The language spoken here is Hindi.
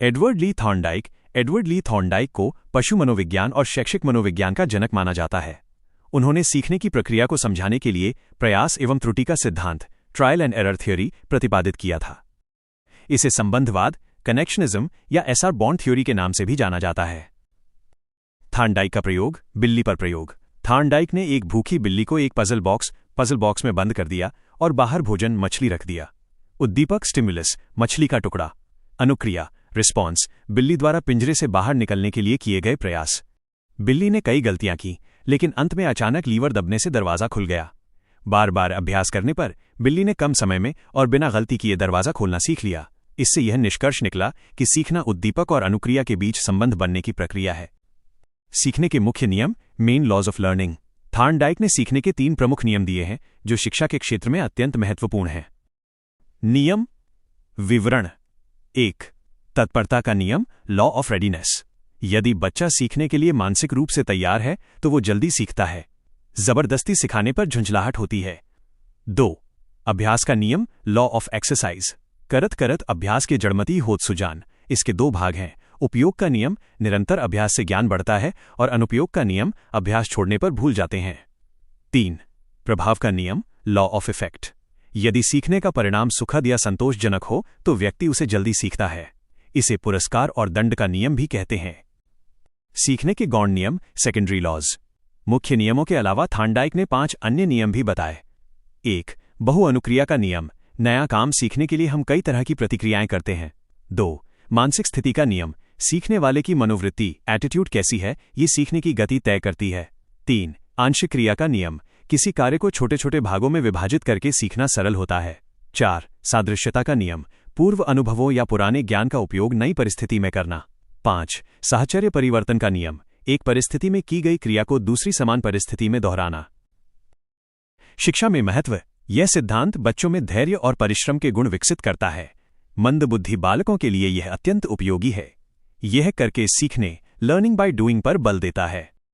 एडवर्ड ली थॉर्नडाइक को पशु मनोविज्ञान और शैक्षिक मनोविज्ञान का जनक माना जाता है। उन्होंने सीखने की प्रक्रिया को समझाने के लिए प्रयास एवं त्रुटि का सिद्धांत ट्रायल एंड एरर थ्योरी प्रतिपादित किया था। इसे संबंधवाद, कनेक्शनिज्म या एसआर बॉन्ड थ्योरी के नाम से भी जाना जाता है। थॉर्नडाइक का प्रयोग, बिल्ली पर प्रयोग। थॉर्नडाइक ने एक भूखी बिल्ली को एक पजल बॉक्स में बंद कर दिया और बाहर भोजन मछली रख दिया। उद्दीपक स्टिमुलस, मछली का टुकड़ा। अनुक्रिया रिस्पॉन्स, बिल्ली द्वारा पिंजरे से बाहर निकलने के लिए किए गए प्रयास। बिल्ली ने कई गलतियां की, लेकिन अंत में अचानक लीवर दबने से दरवाजा खुल गया। बार बार अभ्यास करने पर बिल्ली ने कम समय में और बिना गलती किए दरवाजा खोलना सीख लिया। इससे यह निष्कर्ष निकला कि सीखना उद्दीपक और अनुक्रिया के बीच संबंध बनने की प्रक्रिया है। सीखने के मुख्य नियम, main laws of learning. Thorndike ने सीखने के 3 प्रमुख नियम दिए हैं जो शिक्षा के क्षेत्र में अत्यंत महत्वपूर्ण हैं। नियम विवरण। 1. तत्परता का नियम, लॉ ऑफ रेडीनेस। यदि बच्चा सीखने के लिए मानसिक रूप से तैयार है तो वो जल्दी सीखता है। जबरदस्ती सिखाने पर झुंझलाहट होती है। 2. अभ्यास का नियम, लॉ ऑफ एक्सरसाइज। करत करत अभ्यास के जड़मती होत सुजान। इसके 2 भाग हैं। उपयोग का नियम, निरंतर अभ्यास से ज्ञान बढ़ता है, और अनुपयोग का नियम, अभ्यास छोड़ने पर भूल जाते हैं। 3. प्रभाव का नियम, लॉ ऑफ इफेक्ट। यदि सीखने का परिणाम सुखद या संतोषजनक हो तो व्यक्ति उसे जल्दी सीखता है। इसे पुरस्कार और दंड का नियम भी कहते हैं। सीखने के गौण नियम, सेकेंडरी लॉज। मुख्य नियमों के अलावा थॉर्नडाइक ने 5 अन्य नियम भी बताए। 1. बहुअनुक्रिया का नियम। नया काम सीखने के लिए हम कई तरह की प्रतिक्रियाएं करते हैं। 2. मानसिक स्थिति का नियम। सीखने वाले की मनोवृत्ति, एटीट्यूड कैसी है, ये सीखने की गति तय करती है। 3. आंशिक क्रिया का नियम। किसी कार्य को छोटे छोटे भागों में विभाजित करके सीखना सरल होता है। 4. सादृश्यता का नियम। पूर्व अनुभवों या पुराने ज्ञान का उपयोग नई परिस्थिति में करना। 5. साहचर्य परिवर्तन का नियम। एक परिस्थिति में की गई क्रिया को दूसरी समान परिस्थिति में दोहराना। शिक्षा में महत्व। यह सिद्धांत बच्चों में धैर्य और परिश्रम के गुण विकसित करता है। मंदबुद्धि बालकों के लिए यह अत्यंत उपयोगी है। यह करके सीखने, लर्निंग बाय डूइंग पर बल देता है।